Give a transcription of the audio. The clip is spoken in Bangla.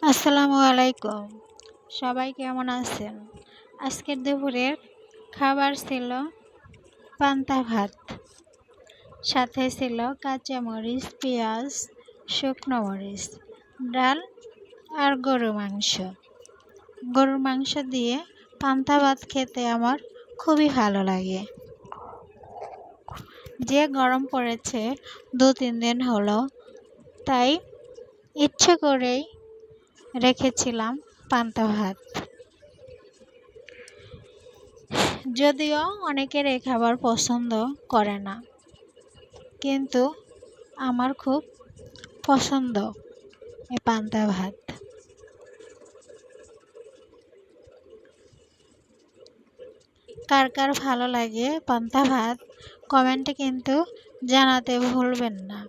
আসসালামু আলাইকুম। সবাই কেমন আছেন? আজকের দুপুরের খাবার ছিল পান্তা ভাত। সাথে ছিল কাঁচামরিচ, পেঁয়াজ, শুকনো মরিচ, ডাল আর গরুর মাংস। গরুর মাংস দিয়ে পান্তা ভাত খেতে আমার খুবই ভালো লাগে। যে গরম পড়েছে 2-3 দিন হলো, তাই ইচ্ছে করেই রেখেছিলাম পান্তা ভাত। যদিও অনেকের এই খাবার পছন্দ করে না, কিন্তু আমার খুব পছন্দ এই পান্তা ভাত। কার কার ভালো লাগে পান্তা ভাত কমেন্টে কিন্তু জানাতে ভুলবেন না।